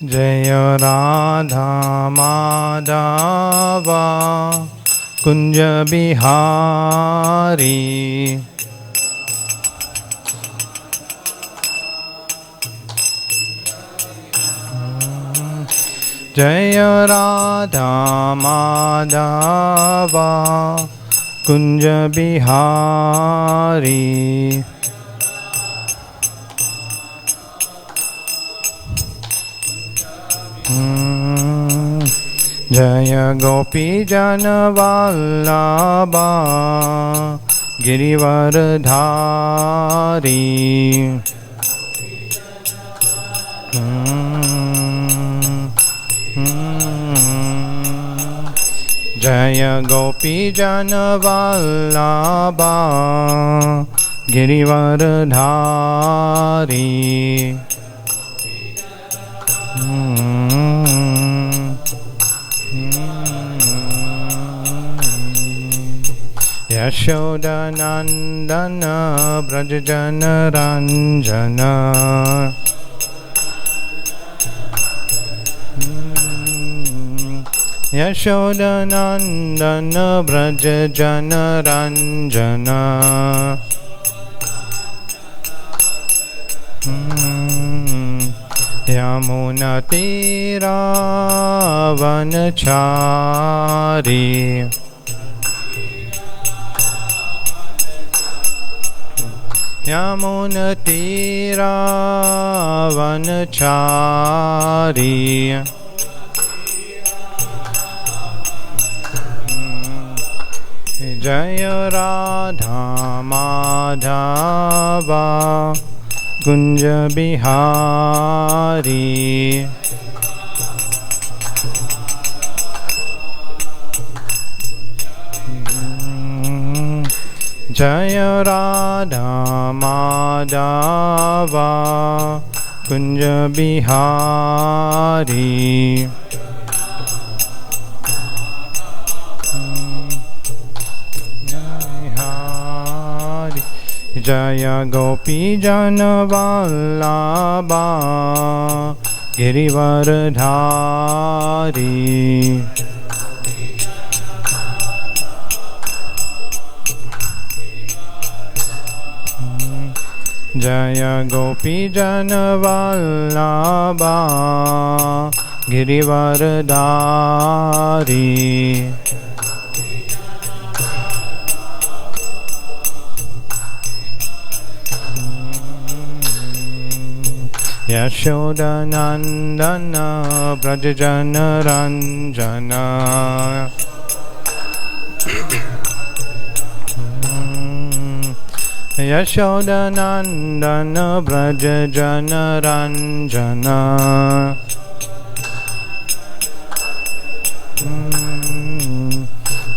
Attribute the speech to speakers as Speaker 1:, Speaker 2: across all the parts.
Speaker 1: Jaya Radha Madhava Kunja Bihari. Jaya Radha Madhava Kunja Bihari. Jaya Gopi Jana Vallabha Girivardhari. Jaya Gopi Jana Vallabha Girivardhari. Yashoda Nandana Brajajana Ranjana. Yashoda Nandana Brajajana Ranjana. Yamuna Tira Vanachari. Yamuna Tira Vanachari. Jaya Radha Madhava Kunja Bihari. Jaya Radha Madhava Kunja Bihari. Jaya Gopi Jana Vallabha Girivardhari. Jaya Gopi Jana Vallabha Girivardhari. Yashoda Nandana Brajajana Ranjana. Yashoda Nandana Brajajana Ranjana.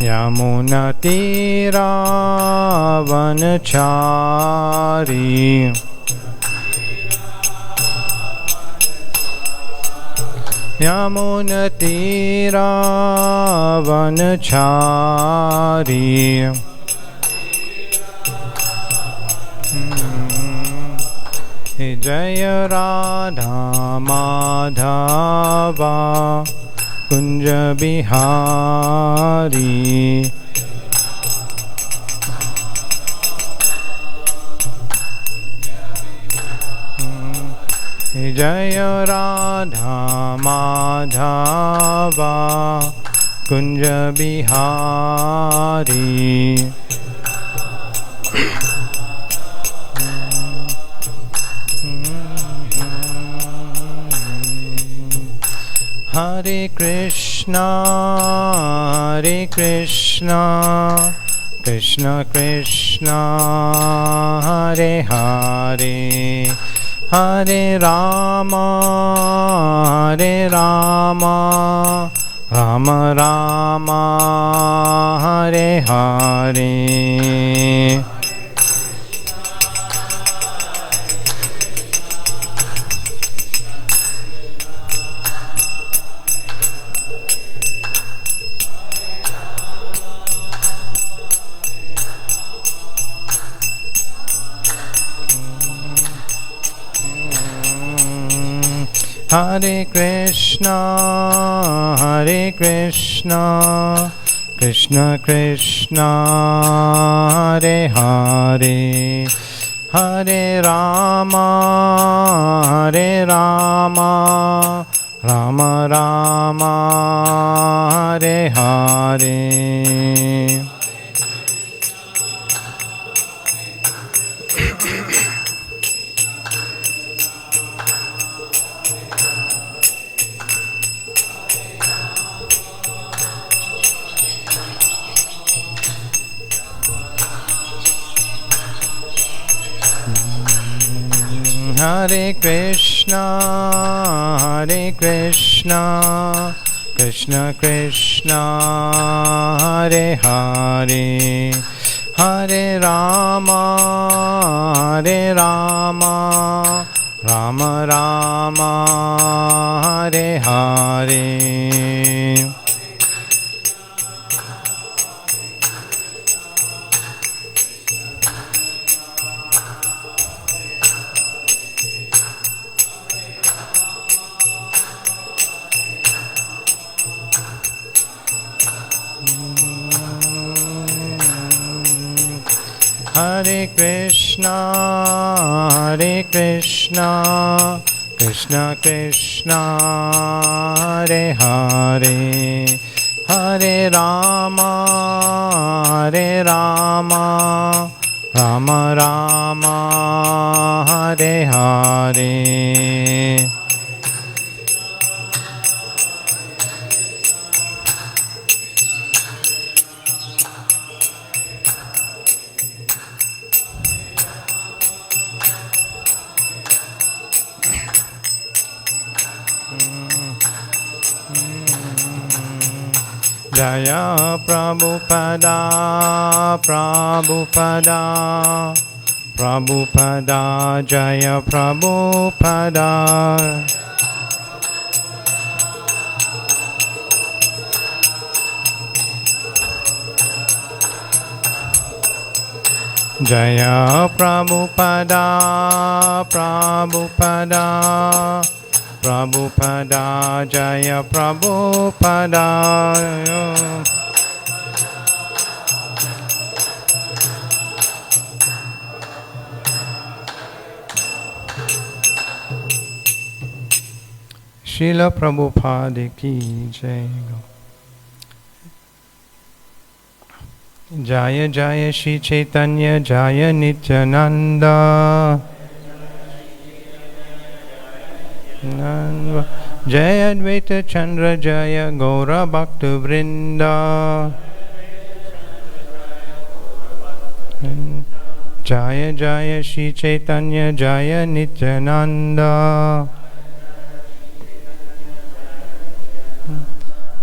Speaker 1: Yamuna Tira Vanachari. Yamuna Tira Vanachari. Jaya Radha Madhava Kunja Bihari. Jaya Radha Madhava Kunja Bihari. Hare Krishna, Hare Krishna, Krishna Krishna, Hare Hare, Hare Rama, Hare Rama, Rama Rama, Hare Hare. Hare Krishna, Krishna Krishna, Hare Hare, Hare Rama, Rama Rama, Hare Hare. Hare Krishna, Krishna Krishna, Hare Hare, Hare Rama, Rama Rama, Hare Hare. Hare Krishna, Krishna Krishna, Hare Hare, Hare Rama, Rama Rama, Hare Hare. Jaya Prabhupada, Prabhupada, Jaya Prabhupada. Jaya Prabhupada, Prabhupada, Jaya Prabhupada. Srila Prabhupada ki jai. Jaya Jaya Sri Caitanya, Jaya Nityananda. Jaya Advaita Chandra, Jaya Gaura Bhakta Vrinda. Jaya Jaya Sri Caitanya, Jaya Nityananda.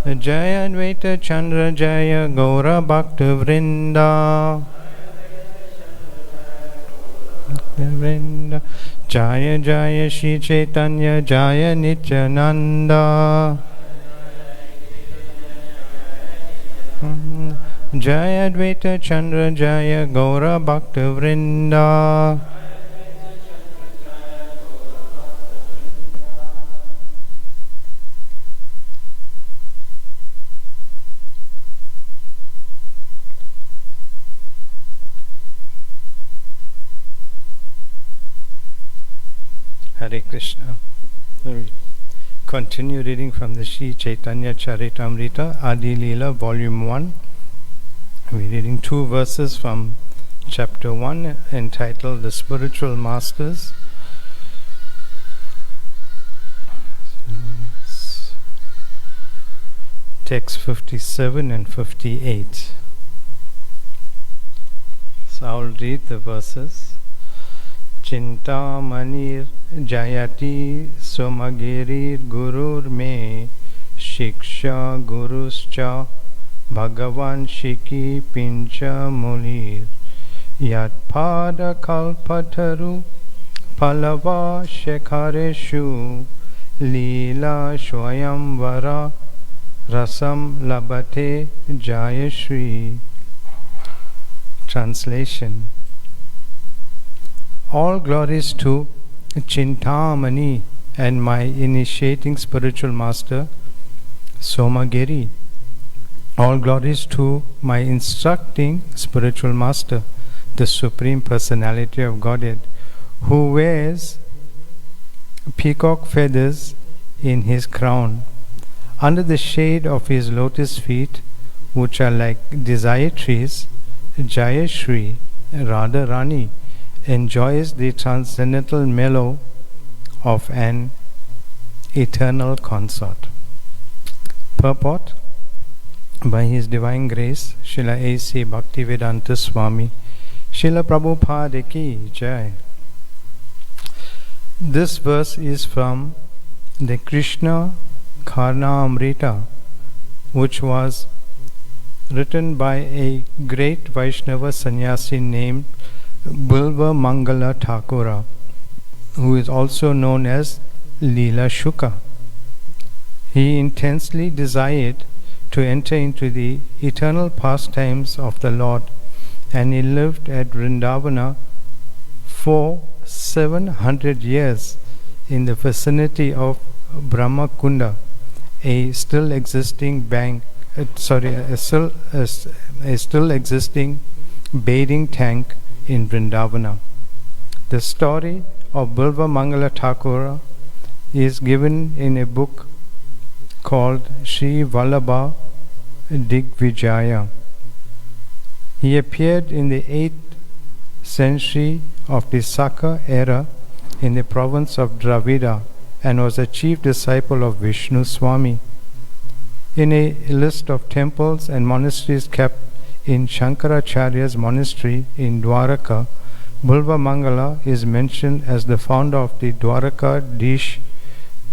Speaker 1: Jaya Advaita Chandra, Jaya Gaura Bhakta Vrinda. Jaya Jaya Sri Caitanya, Jaya Nityananda. Jaya Advaita Chandra, Jaya Gaura Bhakta Vrinda. Hare Krishna. We continue reading from the Sri Caitanya Charitamrta, Adi Lila, Volume 1. We're reading 2 verses from Chapter 1 entitled The Spiritual Masters. Text 57 and 58. So I'll read the verses. Chintamanir Jayati Somagirir Gurur Me Shiksha Guruscha Bhagavan Shiki Pincha Mulir Yat Pada Kalpataru Palava Shekhareshu Lila Shwayamvara Rasam Labate Jayashri. Translation. All glories to Chintamani, and my initiating spiritual master, Somagiri. All glories to my instructing spiritual master, the Supreme Personality of Godhead, who wears peacock feathers in his crown. Under the shade of his lotus feet, which are like desire trees, Jaya Sri Radharani enjoys the transcendental mellow of an eternal consort. Purport. By His Divine Grace, Srila A.C. Bhaktivedanta Swami, Srila Prabhupada Ki Jai. This verse is from the Krishna Karnamrita, which was written by a great Vaishnava sannyasi named Bilva Mangala Thakura, who is also known as Lila Shuka. He intensely desired to enter into the eternal pastimes of the Lord, and he lived at Vrindavana for 700 years in the vicinity of Brahmakunda, a still existing bathing tank in Vrindavana. The story of Bilva Mangala Thakura is given in a book called Sri Vallabha Digvijaya. He appeared in the 8th century of the Saka era in the province of Dravida and was a chief disciple of Vishnu Swami. In a list of temples and monasteries kept in Shankaracharya's monastery in Dwaraka, Bilva Mangala is mentioned as the founder of the Dwaraka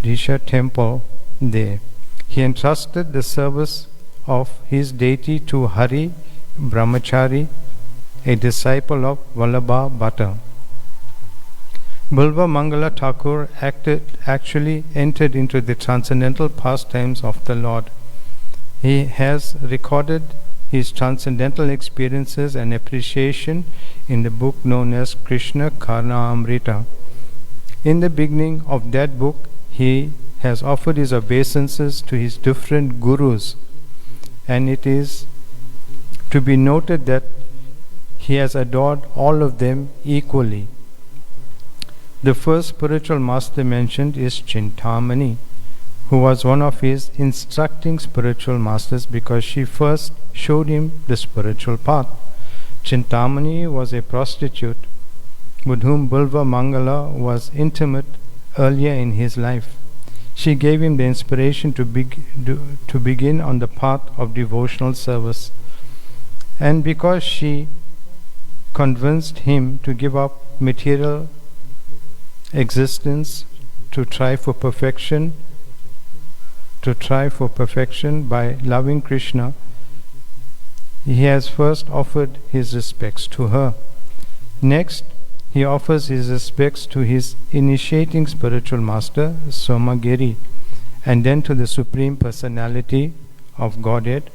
Speaker 1: Disha temple there. He entrusted the service of his deity to Hari Brahmachari, a disciple of Vallabha Bhatta. Bilva Mangala Thakur actually entered into the transcendental pastimes of the Lord. He has recorded his transcendental experiences and appreciation in the book known as Krishna Karnamrita. In the beginning of that book, he has offered his obeisances to his different gurus, and it is to be noted that he has adored all of them equally. The first spiritual master mentioned is Chintamani, who was one of his instructing spiritual masters because she first showed him the spiritual path. Chintamani was a prostitute with whom Bilva Mangala was intimate earlier in his life. She gave him the inspiration to begin on the path of devotional service. And because she convinced him to give up material existence to try for perfection by loving Krishna, he has first offered his respects to her. Next, he offers his respects to his initiating spiritual master, Somagiri, and then to the Supreme Personality of Godhead,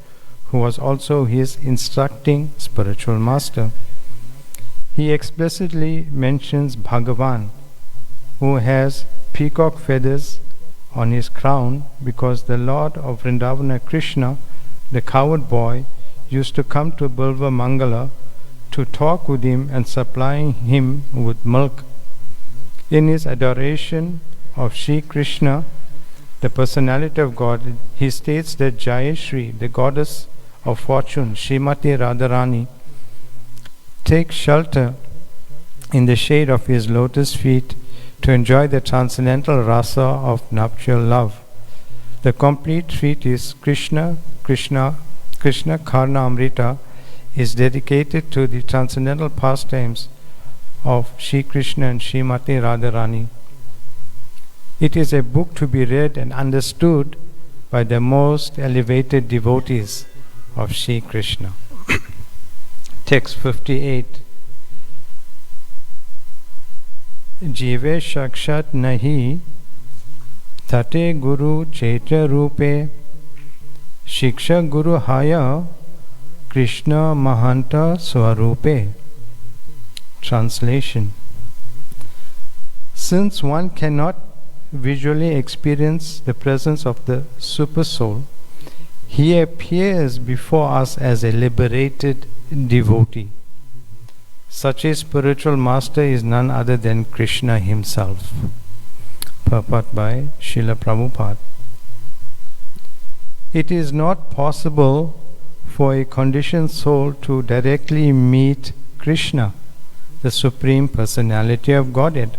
Speaker 1: who was also his instructing spiritual master. He explicitly mentions Bhagavan, who has peacock feathers on his crown, because the Lord of Vrindavana, Krishna, the coward boy, used to come to Bilva Mangala to talk with him and supplying him with milk. In his adoration of Sri Krishna, the personality of God, he states that Jayashri, the goddess of fortune, Srimati Radharani, takes shelter in the shade of his lotus feet to enjoy the transcendental rasa of nuptial love. The complete treatise Krishna Karnamrita is dedicated to the transcendental pastimes of Sri Krishna and Srimati Radharani. It is a book to be read and understood by the most elevated devotees of Sri Krishna. Text 58. Jive shakshat nahi tate guru chaitra rupe shiksha guru haya Krishna mahanta swarupe. Translation. Since one cannot visually experience the presence of the Super Soul, he appears before us as a liberated devotee. Such a spiritual master is none other than Krishna himself. Purport by Srila Prabhupada. It is not possible for a conditioned soul to directly meet Krishna, the Supreme Personality of Godhead.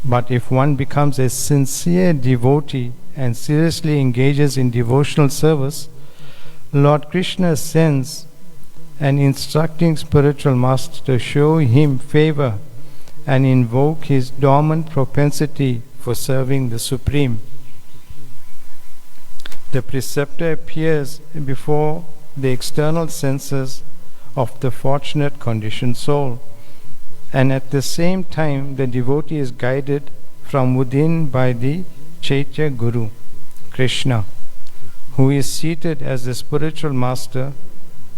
Speaker 1: But if one becomes a sincere devotee and seriously engages in devotional service, Lord Krishna sends an instructing spiritual master to show him favor and invoke his dormant propensity for serving the Supreme. The preceptor appears before the external senses of the fortunate conditioned soul, and at the same time the devotee is guided from within by the Chaitya Guru, Krishna, who is seated as the spiritual master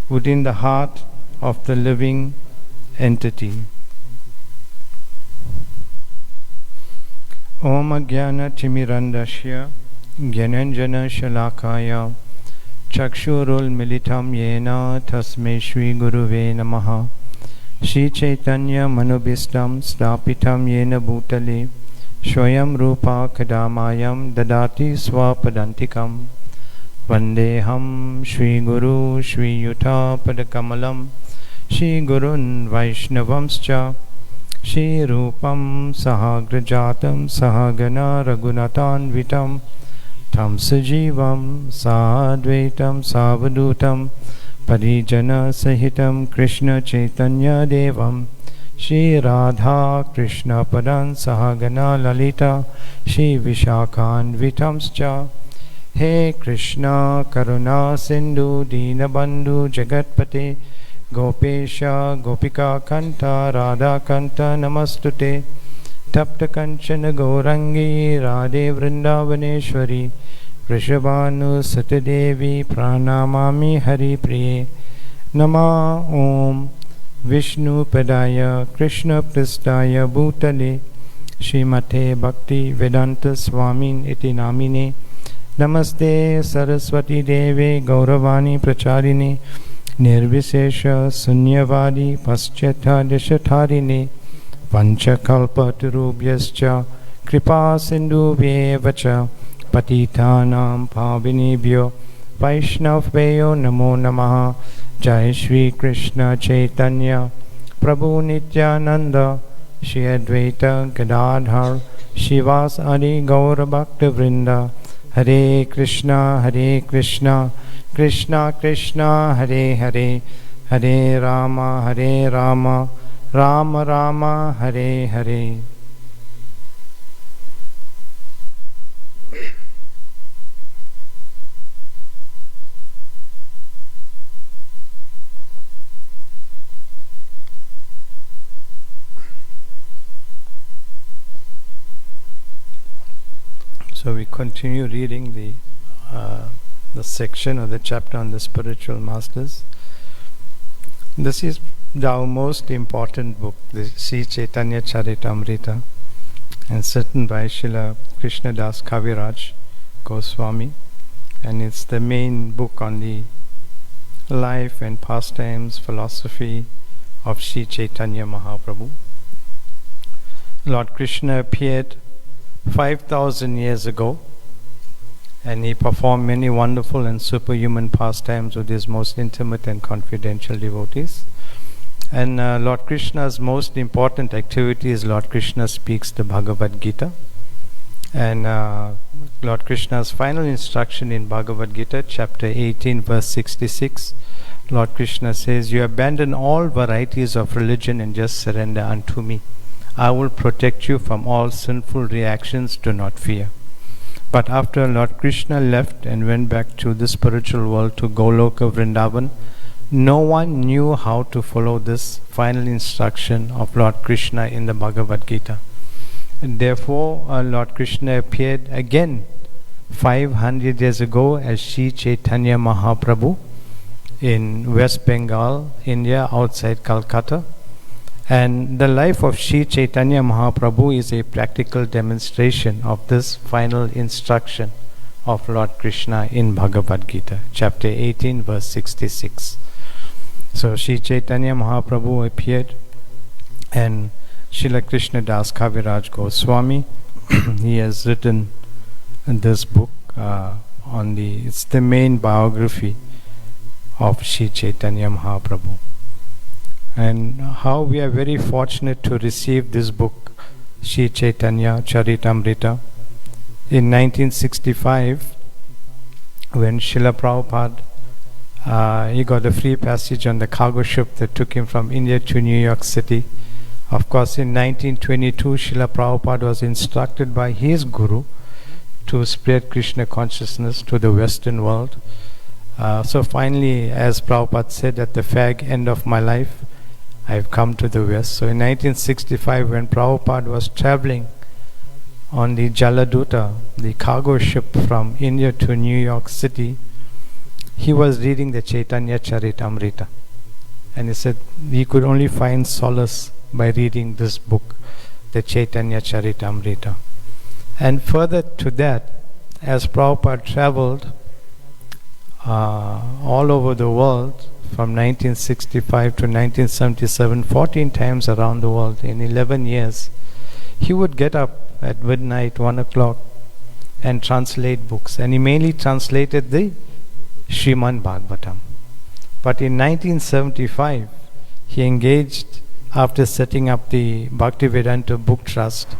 Speaker 1: within the heart of the living entity. Om Jnana Timirandasya Gyananjana Shalakaya Chakshurul Militam Yena Tasmai Shri Guruve Namaha. Sri Caitanya Manubhistam Stapitam Yena Bhutale Swayam Rupa Kadamayam Dadati Swapadantikam Vandeham Shri Guru Shri Yuta Padakamalam Shri Gurun Vaishnavamscha Shri Rupam Sahagrajatam Sahagana Raghunatan Vitam Tam Sajivam Sadvaitam Savadutam Parijana Sahitam Krishna Chaitanya Devam Shri Radha Krishna Padan Sahagana Lalita Shri Vishakhan Vitamscha. He Krishna Karuna Sindhu Dinabandhu Jagatpate Gopesha Gopika Kanta Radha Kanta Namastute Tapta Kanchana Gaurangi Radhe Vrindavaneshwari Vrishabhanu Satadevi Pranamami Hari Priye. Nama Om Vishnu Padaya Krishna Pristaya Bhutale Srimate Bhakti Vedanta Swamin Iti Namine. Namaste Saraswati Deve Gauravani Pracharine Nirvisesha Sunyavadi Paschatha Dishatharine Panchakalpatarubhyascha Kripa Sindhubhyevacha Patitanam Pavinebhyo Vaishnavveyo Namo Namaha. Jai Shri Krishna Chaitanya Prabhu Nityananda Shri Advaita Gadadhar Shivas Adi Gaura Bhakta Vrinda. Hare Krishna Krishna Krishna Hare Hare Hare Rama Rama Rama Hare Hare. So we continue reading the section or the chapter on the spiritual masters. This is our most important book, the Sri Caitanya Charitamrta, and written by Srila Krishnadas Kaviraj Goswami, and it's the main book on the life and pastimes, philosophy of Sri Caitanya Mahaprabhu. Lord Krishna appeared 5,000 years ago, and he performed many wonderful and superhuman pastimes with his most intimate and confidential devotees. And Lord Krishna's most important activity is Lord Krishna speaks the Bhagavad Gita. And Lord Krishna's final instruction in Bhagavad Gita, chapter 18, verse 66, Lord Krishna says, "You abandon all varieties of religion and just surrender unto me. I will protect you from all sinful reactions, do not fear." But after Lord Krishna left and went back to the spiritual world to Goloka Vrindavan, no one knew how to follow this final instruction of Lord Krishna in the Bhagavad Gita. And therefore, Lord Krishna appeared again 500 years ago as Sri Caitanya Mahaprabhu in West Bengal, India, outside Calcutta. And the life of Sri Caitanya Mahaprabhu is a practical demonstration of this final instruction of Lord Krishna in Bhagavad Gita, chapter 18, verse 66. So Sri Caitanya Mahaprabhu appeared, and Srila Krishna Das Kaviraj Goswami, he has written this book it's the main biography of Sri Caitanya Mahaprabhu. And how we are very fortunate to receive this book, Sri Caitanya Charitamrita. In 1965, when Srila Prabhupada, he got a free passage on the cargo ship that took him from India to New York City. Of course, in 1922, Srila Prabhupada was instructed by his guru to spread Krishna consciousness to the Western world. So finally, as Prabhupada said, at the fag end of my life, I've come to the West. So in 1965, when Prabhupada was traveling on the Jaladuta, the cargo ship from India to New York City, he was reading the Chaitanya Charitamrita. And he said he could only find solace by reading this book, the Chaitanya Charitamrita. And further to that, as Prabhupada traveled all over the world from 1965 to 1977, 14 times around the world in 11 years, he would get up at midnight, 1 o'clock, and translate books. And he mainly translated the Srimad Bhagavatam. But in 1975, he engaged, after setting up the Bhaktivedanta Book Trust,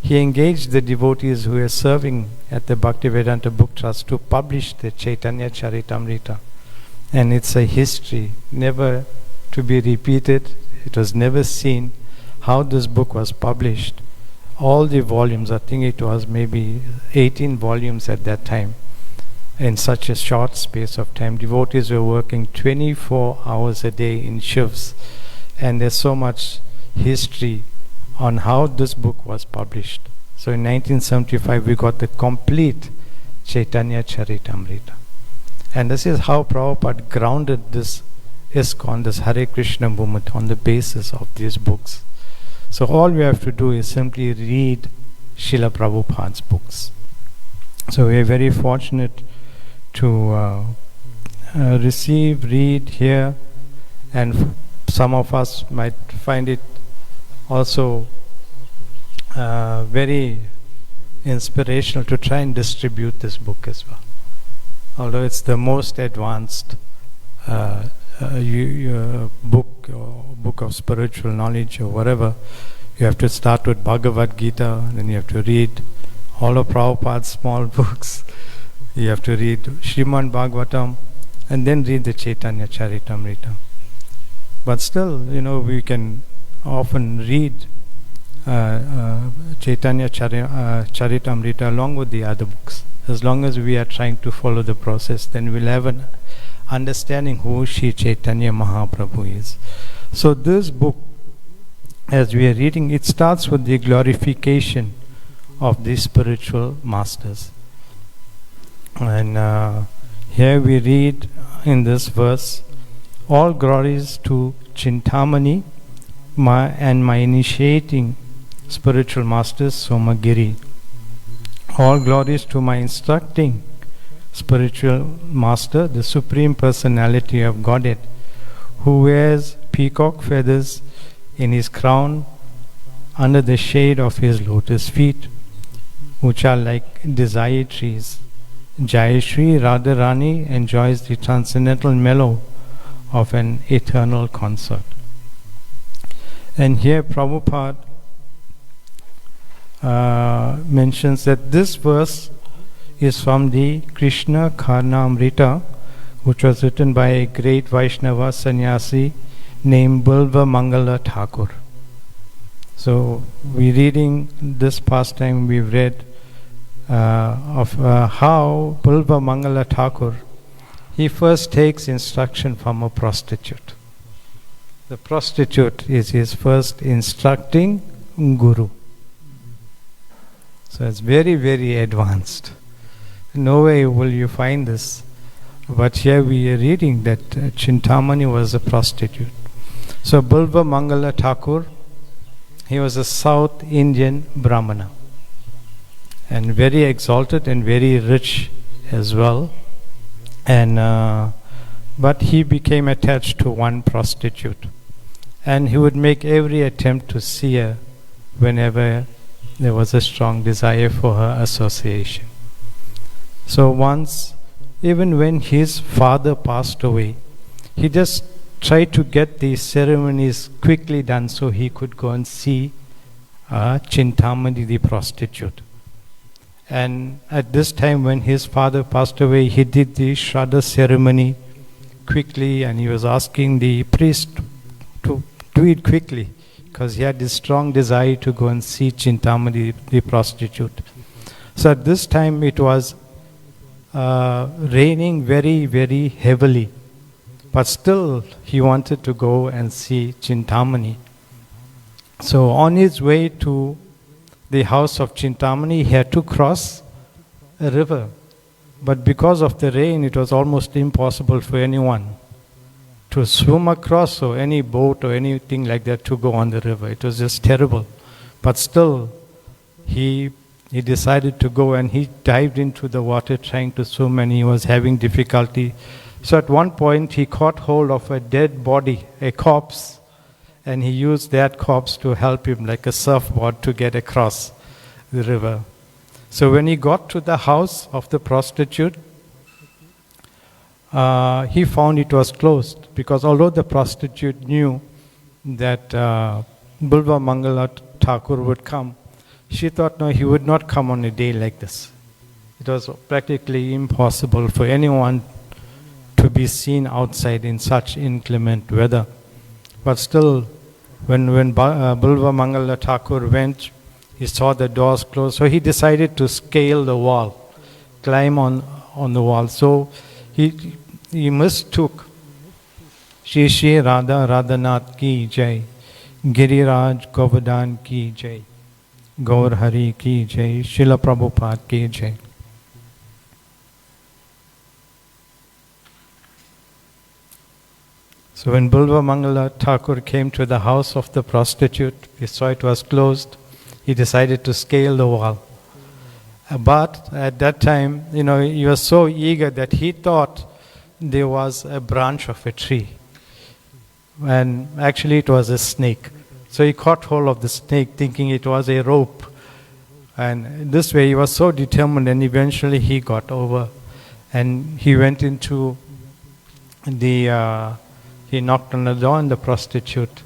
Speaker 1: he engaged the devotees who were serving at the Bhaktivedanta Book Trust to publish the Chaitanya Charitamrita. And it's a history, never to be repeated. It was never seen how this book was published. All the volumes, I think it was maybe 18 volumes at that time, in such a short space of time. Devotees were working 24 hours a day in shivs, and there's so much history on how this book was published. So in 1975 we got the complete Chaitanya Charitamrita. And this is how Prabhupada grounded this ISKCON, this Hare Krishna movement, on the basis of these books. So all we have to do is simply read Srila Prabhupada's books. So we are very fortunate to receive, read, hear, and some of us might find it also very inspirational to try and distribute this book as well. Although it's the most advanced book of spiritual knowledge or whatever, you have to start with Bhagavad Gita, and then you have to read all of Prabhupada's small books. You have to read Srimad Bhagavatam, and then read the Chaitanya Charitamrita. But still, we can often read Chaitanya Charitamrita along with the other books. As long as we are trying to follow the process, then we'll have an understanding who Sri Caitanya Mahaprabhu is. So this book, as we are reading, it starts with the glorification of the spiritual masters. And here we read in this verse, all glories to Chintamani and my initiating spiritual masters Somagiri. All glories to my instructing spiritual master, the Supreme Personality of Godhead, who wears peacock feathers in his crown under the shade of his lotus feet, which are like desire trees. Jayashri Radharani enjoys the transcendental mellow of an eternal concert. And here Prabhupada mentions that this verse is from the Krishna Karnamrita, which was written by a great Vaishnava sannyasi named Bilva Mangala Thakur. So we reading this pastime, we've read of how Bilva Mangala Thakur, he first takes instruction from a prostitute. The prostitute is his first instructing guru. So it's very, very advanced. No way will you find this. But here we are reading that Chintamani was a prostitute. So Bulva Mangala Thakur, he was a South Indian Brahmana, and very exalted and very rich as well. And but he became attached to one prostitute, and he would make every attempt to see her whenever there was a strong desire for her association. So once, even when his father passed away, he just tried to get these ceremonies quickly done so he could go and see Chintamani, the prostitute. And at this time when his father passed away, he did the Shraddha ceremony quickly, and he was asking the priest to do it quickly because he had this strong desire to go and see Chintamani, the prostitute. So at this time it was raining very, very heavily, but still he wanted to go and see Chintamani. So on his way to the house of Chintamani, he had to cross a river. But because of the rain, it was almost impossible for anyone to swim across, or any boat or anything like that to go on the river. It was just terrible. But still, he decided to go, and he dived into the water trying to swim, and he was having difficulty. So at one point, he caught hold of a dead body, a corpse, and he used that corpse to help him like a surfboard to get across the river. So when he got to the house of the prostitute, he found it was closed, because although the prostitute knew that Bulva Mangala Thakur would come, she thought no, he would not come on a day like this. It was practically impossible for anyone to be seen outside in such inclement weather. But still, when Bulva Mangala Thakur went, he saw the doors closed, so he decided to scale the wall, climb on the wall. So he mistook Shri Shri Radha Radhanath ki jai, Giriraj Govardhan ki jai, Gaur Hari ki jai, Srila Prabhupada ki jai. So when Bulva Mangala Thakur came to the house of the prostitute, he saw it was closed. He decided to scale the wall. But at that time, he was so eager that he thought there was a branch of a tree. And actually it was a snake. So he caught hold of the snake thinking it was a rope. And this way he was so determined, and eventually he got over. And he went into he knocked on the door, and the prostitute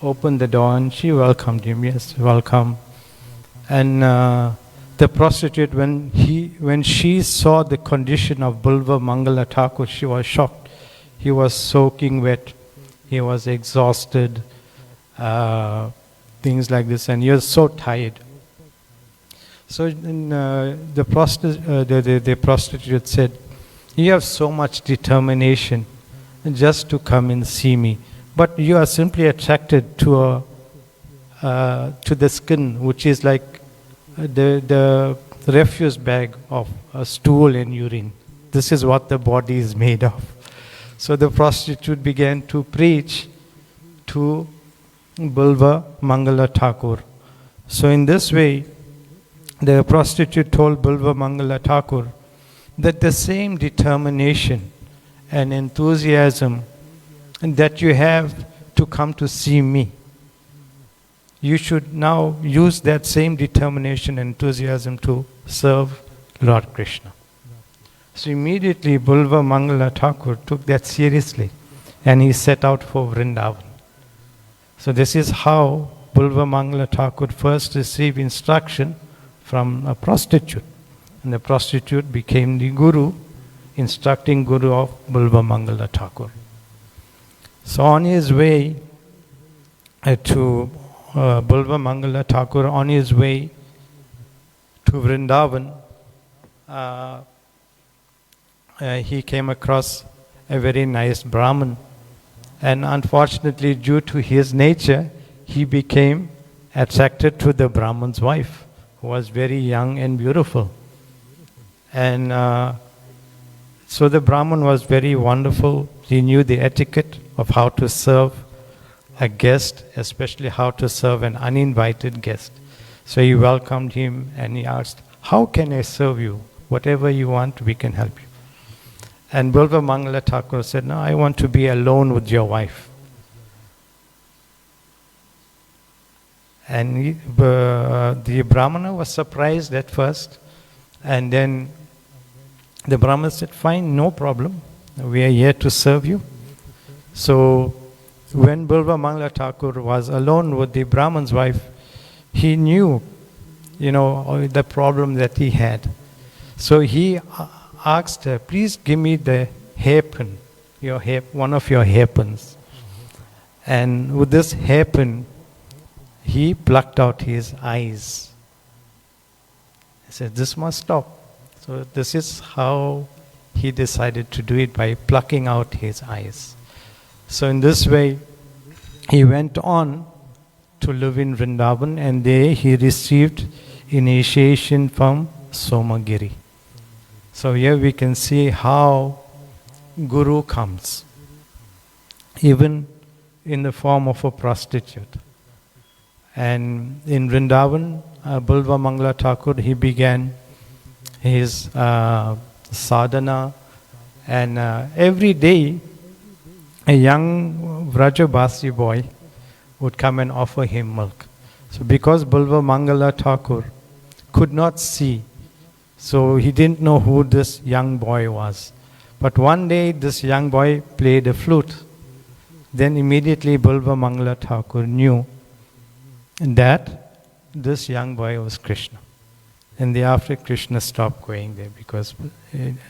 Speaker 1: opened the door, and she welcomed him. Yes, welcome. And the prostitute, when she saw the condition of Bulva Mangala Thakur, she was shocked. He was soaking wet. He was exhausted. Things like this, and he was so tired. So the prostitute said, "You have so much determination just to come and see me, but you are simply attracted to the skin, which is like the refuse bag of a stool and urine. This is what the body is made of." So the prostitute began to preach to Bulva Mangala Thakur. So in this way, the prostitute told Bulva Mangala Thakur that the same determination and enthusiasm that you have to come to see me, you should now use that same determination and enthusiasm to serve Lord Krishna. So immediately Bulva Mangala Thakur took that seriously, and he set out for Vrindavan. So this is how Bulva Mangala Thakur first received instruction from a prostitute. And the prostitute became the guru, instructing guru of Bulva Mangala Thakur. So on his way to Bulva Mangala Thakur, on his way to Vrindavan, he came across a very nice Brahmin. And unfortunately, due to his nature, he became attracted to the Brahman's wife, who was very young and beautiful. And so the Brahman was very wonderful. He knew the etiquette of how to serve a guest, especially how to serve an uninvited guest. So he welcomed him and he asked, "How can I serve you? Whatever you want, we can help you." And Bilva Mangala Thakur said, "No, I want to be alone with your wife." And the Brahmana was surprised at first. And then the Brahmana said, "Fine, no problem. We are here to serve you." So when Bilva Mangala Thakur was alone with the Brahman's wife, he knew, the problem that he had. So he asked her, "Please give me the hairpin, one of your hairpins." And with this hairpin, he plucked out his eyes. He said, "This must stop." So this is how he decided to do it, by plucking out his eyes. So in this way, he went on to live in Vrindavan, and there he received initiation from Somagiri. So here we can see how Guru comes, even in the form of a prostitute. And in Vrindavan, Bilva Mangala Thakur, he began his sadhana, and every day a young Vrajabasi boy would come and offer him milk. So because Bilva Mangala Thakur could not see, so he didn't know who this young boy was. But one day this young boy played a flute. Then immediately Bilva Mangala Thakur knew that this young boy was Krishna. And thereafter Krishna stopped going there.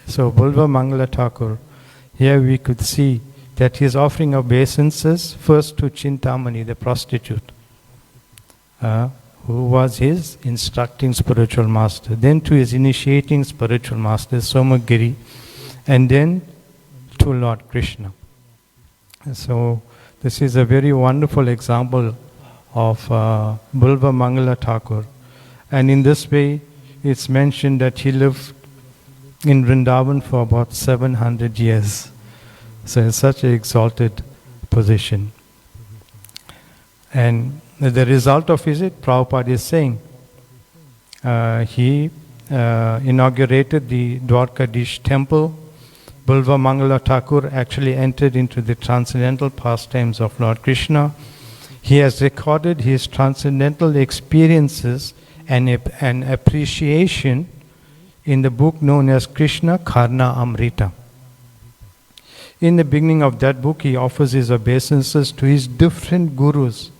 Speaker 1: So Bilva Mangala Thakur, here we could see that he is offering obeisances first to Chintamani, the prostitute, who was his instructing spiritual master, then to his initiating spiritual master, Somagiri, and then to Lord Krishna. And so this is a very wonderful example of Bilva Mangala Thakur. And in this way, it's mentioned that he lived in Vrindavan for about 700 years. So in such an exalted position. And the result of it, Prabhupada is saying, he inaugurated the Dwarkadish temple. Bilva Mangala Thakur actually entered into the transcendental pastimes of Lord Krishna. He has recorded his transcendental experiences and appreciation in the book known as Krishna Karna Amrita. In the beginning of that book, he offers his obeisances to his different gurus.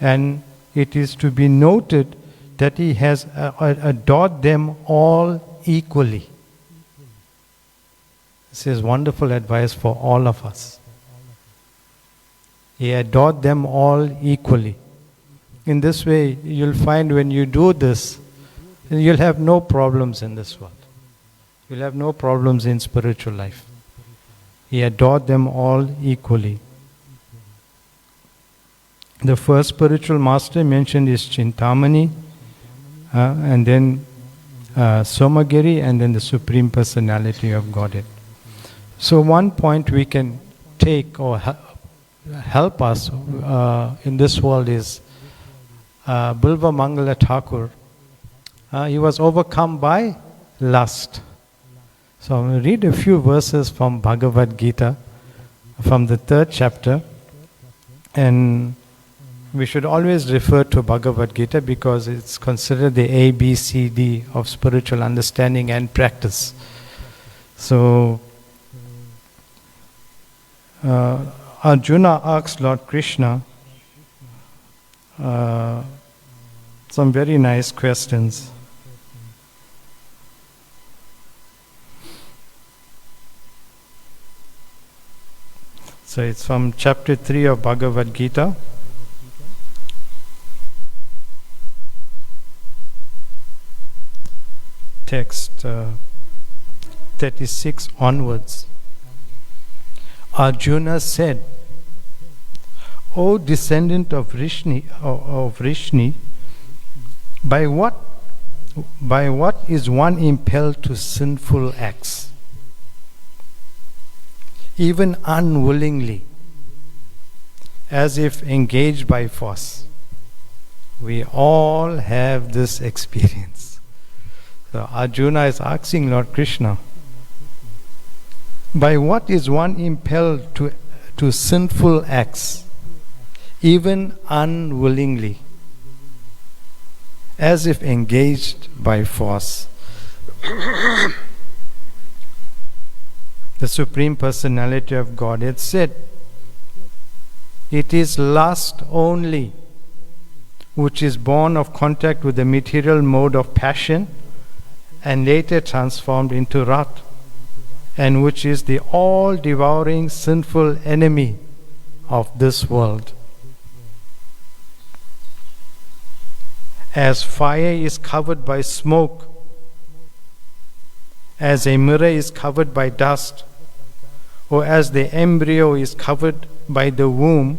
Speaker 1: And it is to be noted that he has adored them all equally. This is wonderful advice for all of us. He adored them all equally. In this way, you'll find when you do this, you'll have no problems in this world. You'll have no problems in spiritual life. He adored them all equally. The first spiritual master mentioned is Chintamani, and then Somagiri, and then the Supreme Personality of Godhead. So one point we can take or help us in this world is Bilva Mangala Thakur. He was overcome by lust. So I'm going to read a few verses from Bhagavad Gita, from the 3rd chapter. And we should always refer to Bhagavad Gita because it's considered the ABCD of spiritual understanding and practice. So Arjuna asked Lord Krishna some very nice questions. So it's from chapter 3 of Bhagavad Gita. Text 36 onwards. Arjuna said, "O descendant of Vrishni, by what is one impelled to sinful acts? Even unwillingly. as if engaged by force. We all have this experience. So Arjuna is asking Lord Krishna, by what is one impelled to sinful acts, even unwillingly, as if engaged by force? The Supreme Personality of Godhead said, it is lust only which is born of contact with the material mode of passion and later transformed into wrath, and which is the all-devouring sinful enemy of this world. As fire is covered by smoke, as a mirror is covered by dust, or as the embryo is covered by the womb,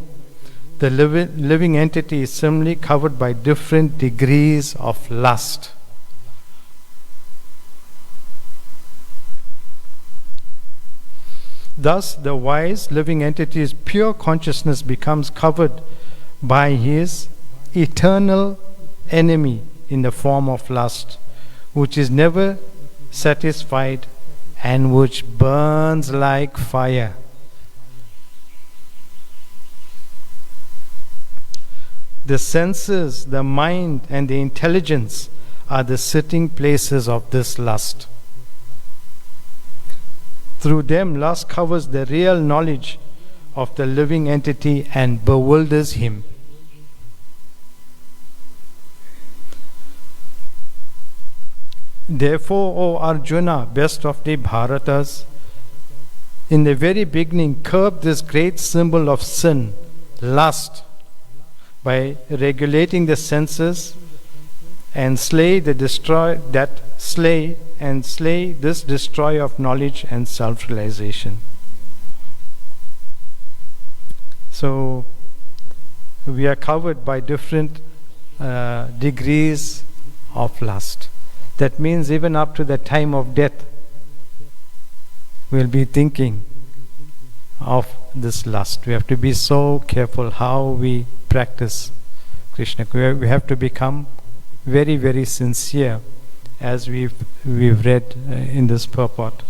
Speaker 1: the living entity is similarly covered by different degrees of lust. Thus, the wise living entity's pure consciousness becomes covered by his eternal enemy in the form of lust, which is never satisfied and which burns like fire. The senses, the mind, and the intelligence are the sitting places of this lust. Through them, lust covers the real knowledge of the living entity and bewilders him. Therefore, O Arjuna, best of the Bharatas, in the very beginning curb this great symbol of sin, lust, by regulating the senses and slay this destroyer of knowledge and self-realization. So we are covered by different degrees of lust. That means even up to the time of death, we'll be thinking of this lust. We have to be so careful how we practice Krishna. We have to become very, very sincere, as we've read in this purport.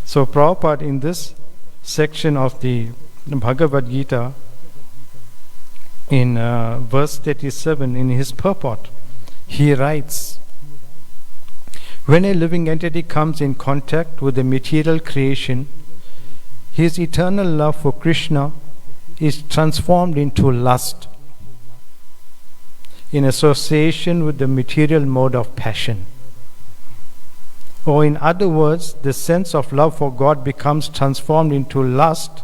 Speaker 1: So Prabhupada, in this section of the Bhagavad Gita, in verse 37, in his purport, he writes, when a living entity comes in contact with the material creation, his eternal love for Krishna is transformed into lust in association with the material mode of passion. Or in other words, the sense of love for God becomes transformed into lust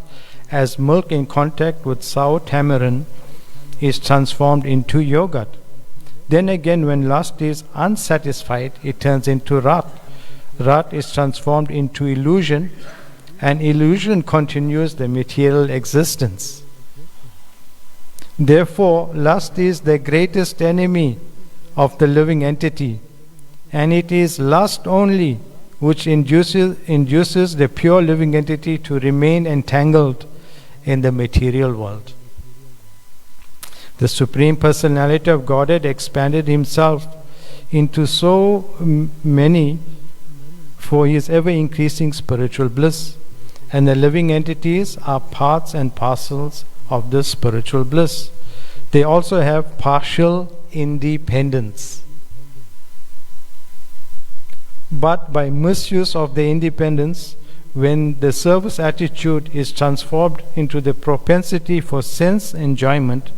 Speaker 1: as milk in contact with sour tamarind is transformed into yogurt. Then again, when lust is unsatisfied, it turns into wrath. Wrath is transformed into illusion, and illusion continues the material existence. Therefore, lust is the greatest enemy of the living entity, and it is lust only which induces the pure living entity to remain entangled in the material world. The Supreme Personality of Godhead expanded himself into so many for his ever-increasing spiritual bliss, and the living entities are parts and parcels of this spiritual bliss. They also have partial independence. But by misuse of their independence, when the service attitude is transformed into the propensity for sense enjoyment,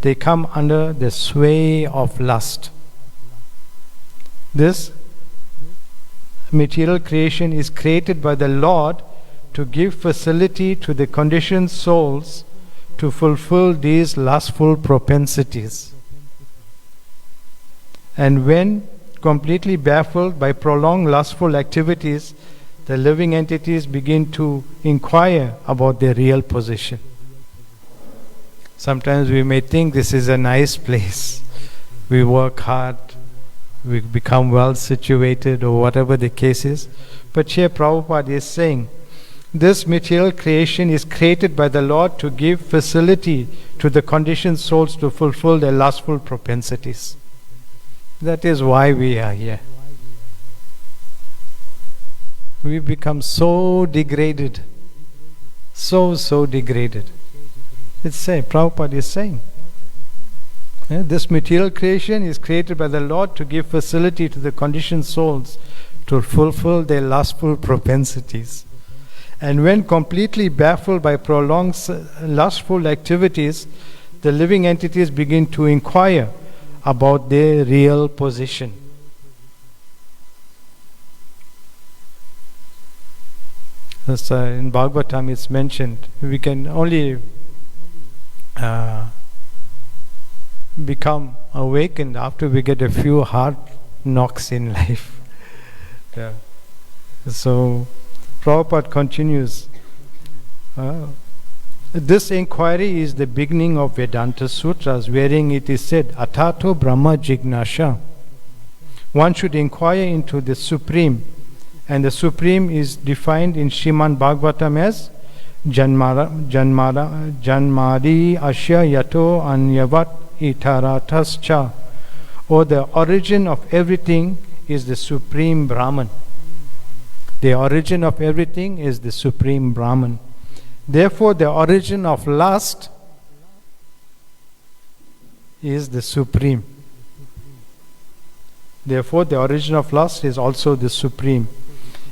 Speaker 1: they come under the sway of lust. This material creation is created by the Lord to give facility to the conditioned souls to fulfill these lustful propensities. And when completely baffled by prolonged lustful activities, the living entities begin to inquire about their real position. Sometimes we may think this is a nice place. We work hard, we become well situated, or whatever the case is. But here Prabhupada is saying, this material creation is created by the Lord to give facility to the conditioned souls to fulfill their lustful propensities. That is why we are here. We become so degraded. So degraded. It's saying, Prabhupada is saying, this material creation is created by the Lord to give facility to the conditioned souls to fulfill their lustful propensities. And when completely baffled by prolonged lustful activities, the living entities begin to inquire about their real position. As in Bhagavatam it's mentioned, we can only become awakened after we get a few hard knocks in life. Yeah. So Prabhupada continues, this inquiry is the beginning of Vedanta Sutras, wherein it is said, Atato Brahma Jignasha. One should inquire into the Supreme, and the Supreme is defined in Srimad Bhagavatam as Janmari Asya Yato Anyavat Itaratascha, or the origin of everything is the Supreme Brahman. The origin of everything is the Supreme Brahman. Therefore, the origin of lust is the Supreme. Therefore, the origin of lust is also the Supreme.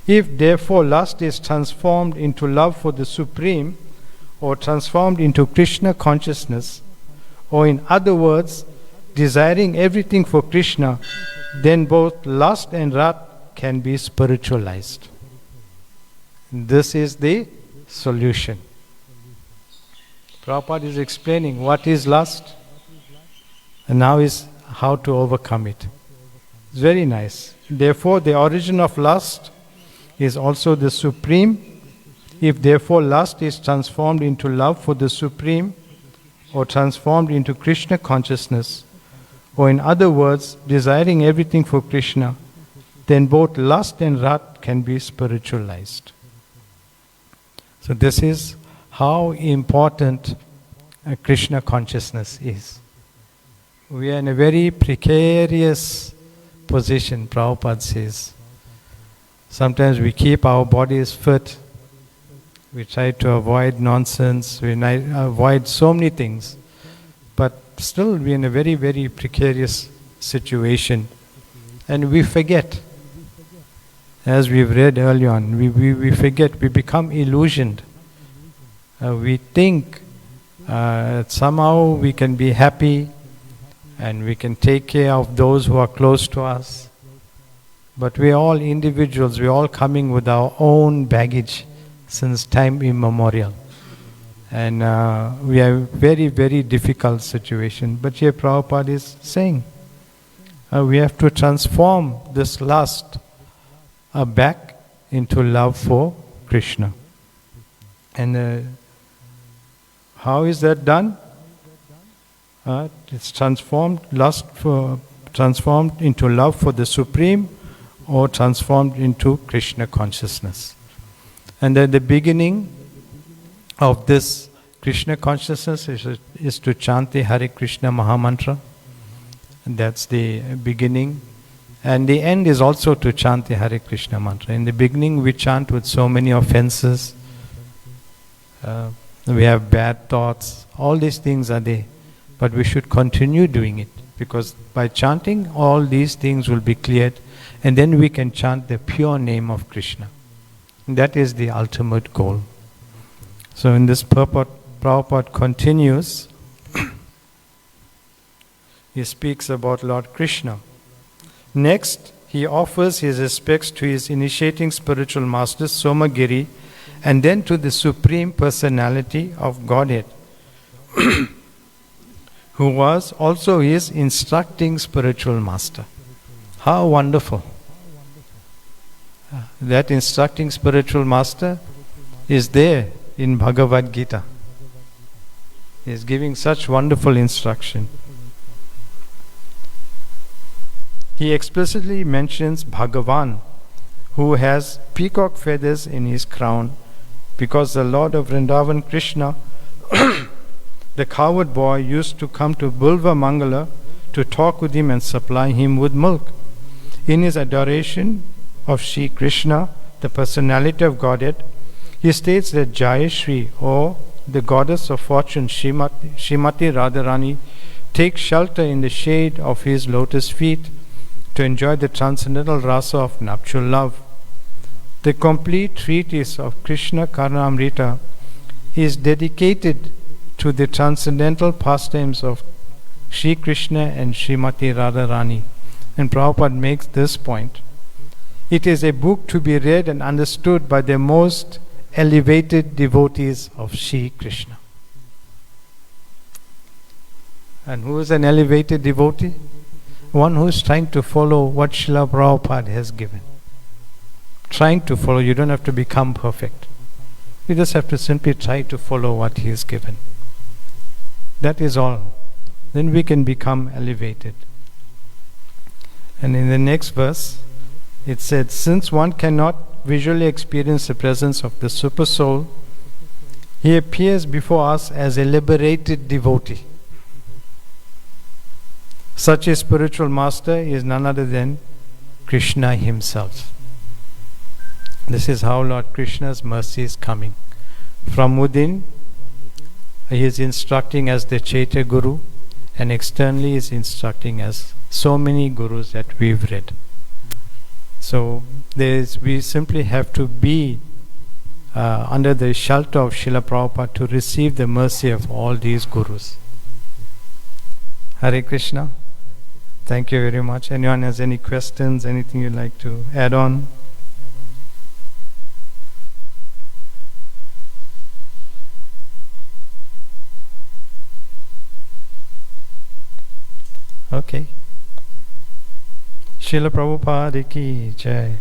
Speaker 1: If therefore lust is transformed into love for the Supreme, or transformed into Krishna consciousness, or in other words, desiring everything for Krishna, then both lust and wrath can be spiritualized. This is the solution. Prabhupada is explaining what is lust, and now is how to overcome it. It's very nice. Therefore, the origin of lust is also the Supreme. If therefore lust is transformed into love for the Supreme, or transformed into Krishna consciousness, or in other words, desiring everything for Krishna, then both lust and wrath can be spiritualized. So this is how important Krishna consciousness is. We are in a very precarious position, Prabhupada says. Sometimes we keep our bodies fit. We try to avoid nonsense. We avoid so many things. But still we are in a very, very precarious situation. And we forget. As we've read earlier on, we forget, we become illusioned. We think somehow we can be happy and we can take care of those who are close to us. But we are all individuals, we are all coming with our own baggage since time immemorial. And we are in a very, very difficult situation. But here Prabhupada is saying, we have to transform this lust back into love for Krishna. And how is that done? It's transformed into love for the Supreme, or transformed into Krishna consciousness. And then the beginning of this Krishna consciousness is to chant the Hare Krishna Mahamantra. And that's the beginning. And the end is also to chant the Hare Krishna mantra. In the beginning we chant with so many offenses. We have bad thoughts. All these things are there. But we should continue doing it. Because by chanting, all these things will be cleared. And then we can chant the pure name of Krishna. And that is the ultimate goal. So in this purport, Prabhupada continues. He speaks about Lord Krishna. Next, he offers his respects to his initiating spiritual master Somagiri, and then to the Supreme Personality of Godhead, who was also his instructing spiritual master. How wonderful! That instructing spiritual master is there in Bhagavad Gita. He is giving such wonderful instruction. He explicitly mentions Bhagavan, who has peacock feathers in his crown, because the Lord of Vrindavan, Krishna, the coward boy used to come to Bulva Mangala to talk with him and supply him with milk. In his adoration of Sri Krishna, the personality of Godhead, he states that Jayashri, or the goddess of fortune Srimati Radharani, takes shelter in the shade of his lotus feet to enjoy the transcendental rasa of nuptial love. The complete treatise of Krishna Caritamrta is dedicated to the transcendental pastimes of Sri Krishna and Srimati Radharani, and Prabhupada makes this point. It is a book to be read and understood by the most elevated devotees of Sri Krishna. And who is an elevated devotee? One who is trying to follow what Srila Prabhupada has given. Trying to follow, you don't have to become perfect. You just have to simply try to follow what he has given. That is all. Then we can become elevated. And in the next verse, it said, since one cannot visually experience the presence of the Super Soul, he appears before us as a liberated devotee. Such a spiritual master is none other than Krishna himself. This is how Lord Krishna's mercy is coming. From within, he is instructing as the Chaitya Guru, and externally he is instructing as so many gurus that we've read. So we simply have to be under the shelter of Srila Prabhupada to receive the mercy of all these gurus. Hare Krishna. Thank you very much. Anyone has any questions, anything you'd like to add on? Okay. Srila Prabhupada ki jai.